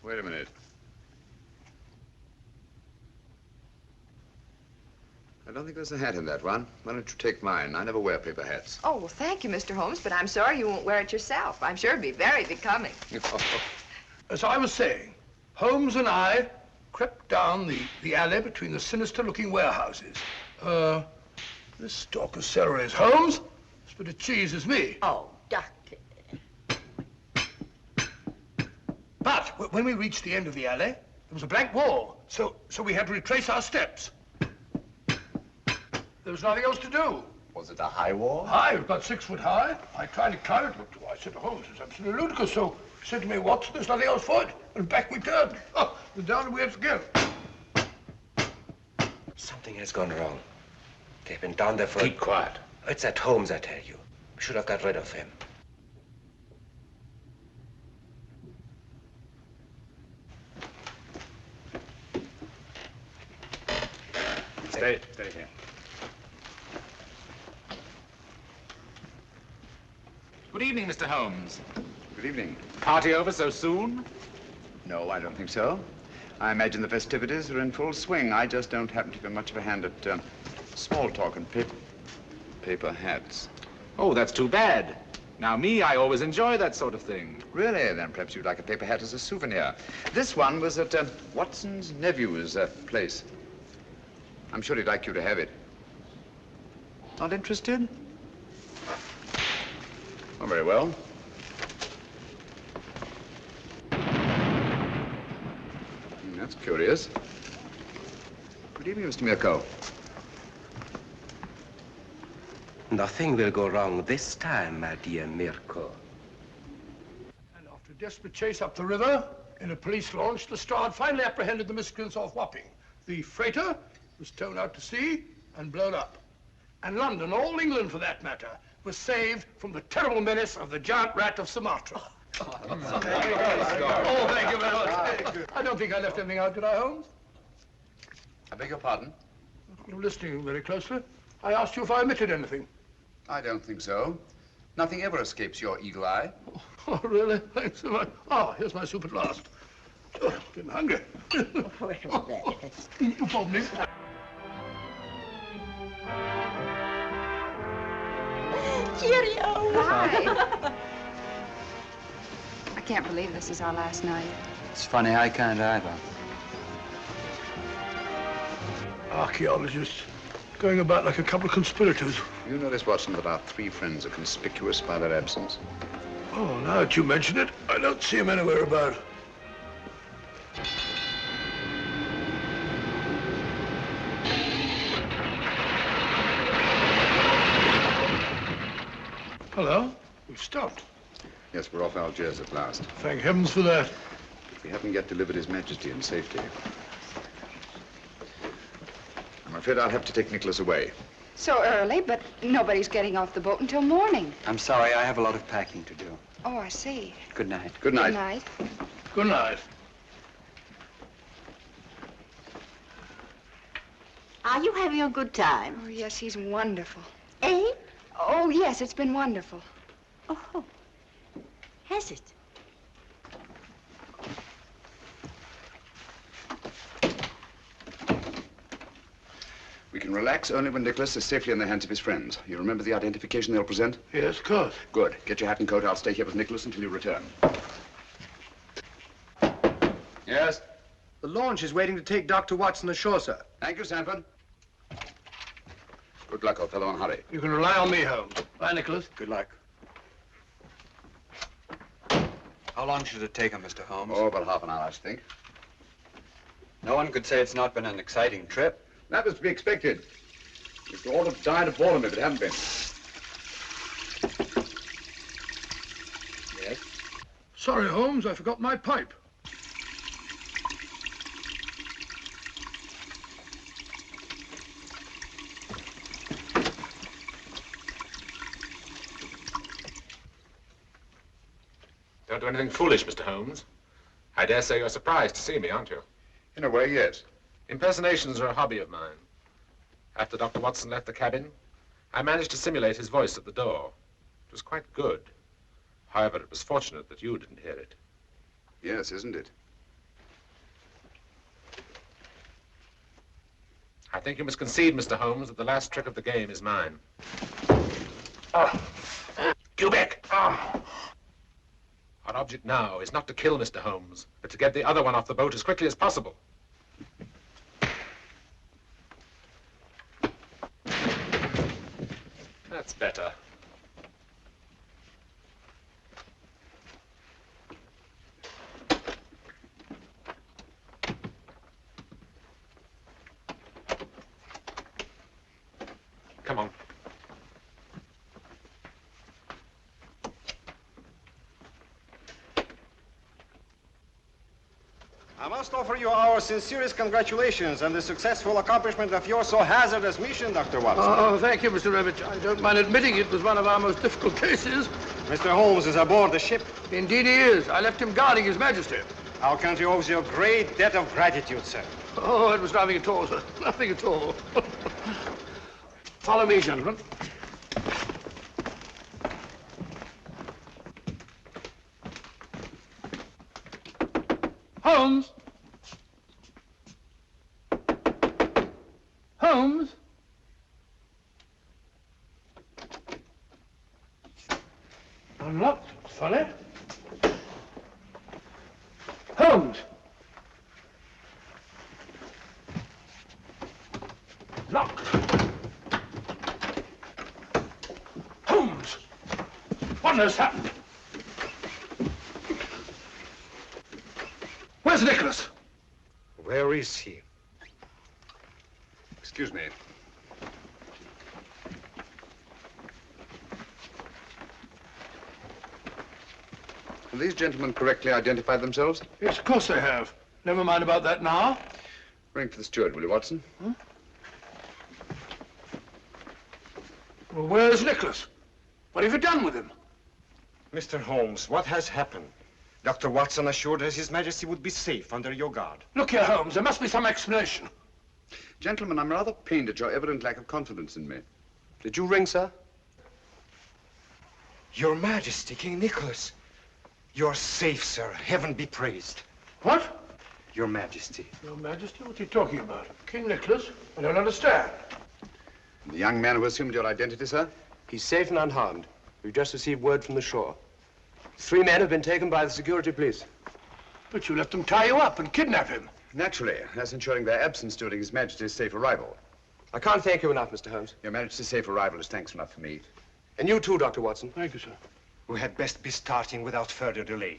Wait a minute. I don't think there's a hat in that one. Why don't you take mine? I never wear paper hats. Oh, well, thank you, Mr. Holmes, but I'm sorry you won't wear it yourself. I'm sure it'd be very becoming. As I was saying, Holmes and I crept down the alley between the sinister-looking warehouses. This stalk of celery is Holmes. This bit of cheese is me. Oh, Doctor. But when we reached the end of the alley, there was a blank wall, so we had to retrace our steps. There was nothing else to do. Was it a high wall? High, it was about 6 foot high. I tried to climb it, but I said to Holmes, it's absolutely ludicrous. So he said to me, Watson, there's nothing else for it. And back we turned. Oh, and down we had to go. Something has gone wrong. They've been down there for... Keep quiet. It's at Holmes, I tell you. We should have got rid of him. Stay here. Good evening, Mr. Holmes. Good evening. Party over so soon? No, I don't think so. I imagine the festivities are in full swing. I just don't happen to be much of a hand at small talk and paper hats. Oh, that's too bad. Now, I always enjoy that sort of thing. Really? Then perhaps you'd like a paper hat as a souvenir. This one was at Watson's nephew's place. I'm sure he'd like you to have it. Not interested? Oh, very well. That's curious. Good evening, Mr. Mirko. Nothing will go wrong this time, my dear Mirko. And after a desperate chase up the river, in a police launch, the Strand finally apprehended the miscreants off Wapping. The freighter was towed out to sea and blown up. And London, all England for that matter, was saved from the terrible menace of the giant rat of Sumatra. Oh, thank you very much. I don't think I left anything out, did I, Holmes? I beg your pardon? I'm listening very closely. I asked you if I omitted anything. I don't think so. Nothing ever escapes your eagle eye. Oh, really? Thanks so much. Ah, here's my soup at last. Oh, getting hungry. No problem. Cheerio. Hi. I can't believe this is our last night. It's funny, I can't either. Archaeologists going about like a couple of conspirators. You notice, Watson, that our 3 friends are conspicuous by their absence? Oh, now that you mention it, I don't see them anywhere about. Hello? We've stopped. Yes, we're off Algiers at last. Thank heavens for that. We haven't yet delivered His Majesty in safety. I'm afraid I'll have to take Nicholas away. So early, but nobody's getting off the boat until morning. I'm sorry, I have a lot of packing to do. Oh, I see. Good night. Good night. Good night. Good night. Are you having a good time? Oh, yes, he's wonderful. Eh? Oh, yes, it's been wonderful. Oh, has it? We can relax only when Nicholas is safely in the hands of his friends. You remember the identification they'll present? Yes, of course. Good. Get your hat and coat. I'll stay here with Nicholas until you return. Yes? The launch is waiting to take Dr. Watson ashore, sir. Thank you, Sanford. Good luck, old fellow, and hurry. You can rely on me, Holmes. Bye, Nicholas. Good luck. How long should it take him, Mr. Holmes? Oh, about half an hour, I should think. No one could say it's not been an exciting trip. That was to be expected. You'd all have died of boredom if it hadn't been. Yes? Sorry, Holmes, I forgot my pipe. Don't do anything foolish, Mr. Holmes. I dare say you're surprised to see me, aren't you? In a way, yes. Impersonations are a hobby of mine. After Dr. Watson left the cabin, I managed to simulate his voice at the door. It was quite good. However, it was fortunate that you didn't hear it. Yes, isn't it? I think you must concede, Mr. Holmes, that the last trick of the game is mine. Quebec! Our object now is not to kill Mr. Holmes, but to get the other one off the boat as quickly as possible. That's better. Come on. I must offer you our sincerest congratulations on the successful accomplishment of your so hazardous mission, Dr. Watson. Oh, thank you, Mr. Revich. I don't mind admitting it was one of our most difficult cases. Mr. Holmes is aboard the ship. Indeed he is. I left him guarding His Majesty. Our country owes you a great debt of gratitude, sir. Oh, it was nothing at all, sir. Nothing at all. Follow me, gentlemen. Holmes! Holmes! Unlocked. Funny. Holmes! Locked. Holmes! What has happened? Where's Nicholas? Where is he? Excuse me. Have these gentlemen correctly identified themselves? Yes, of course they have. Never mind about that now. Ring for the steward, will you, Watson? Hmm? Well, where's Nicholas? What have you done with him? Mr. Holmes, what has happened? Dr. Watson assured us His Majesty would be safe under your guard. Look here, Holmes, there must be some explanation. Gentlemen, I'm rather pained at your evident lack of confidence in me. Did you ring, sir? Your Majesty, King Nicholas. You're safe, sir. Heaven be praised. What? Your Majesty. Your Majesty? What are you talking about? King Nicholas? I don't understand. The young man who assumed your identity, sir? He's safe and unharmed. We've just received word from the shore. 3 men have been taken by the security police. But you let them tie you up and kidnap him. Naturally, that's ensuring their absence during His Majesty's safe arrival. I can't thank you enough, Mr. Holmes. Your Majesty's safe arrival is thanks enough for me. And you too, Dr. Watson. Thank you, sir. We had best be starting without further delay.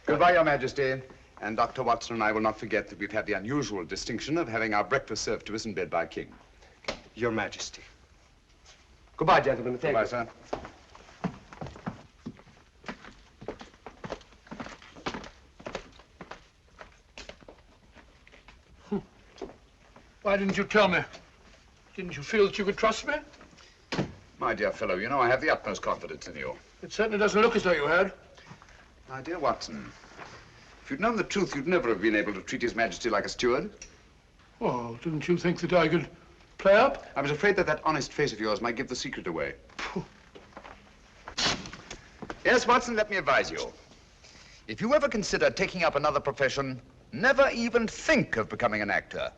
Goodbye, Your Majesty. And Dr. Watson and I will not forget that we've had the unusual distinction of having our breakfast served to us in bed by a king. Your Majesty. Goodbye, gentlemen. Thank you. Goodbye, sir. Why didn't you tell me? Didn't you feel that you could trust me? My dear fellow, you know I have the utmost confidence in you. It certainly doesn't look as though you had. My dear Watson, if you'd known the truth, you'd never have been able to treat His Majesty like a steward. Oh, didn't you think that I could play up? I was afraid that that honest face of yours might give the secret away. Yes, Watson, let me advise you. If you ever consider taking up another profession, never even think of becoming an actor.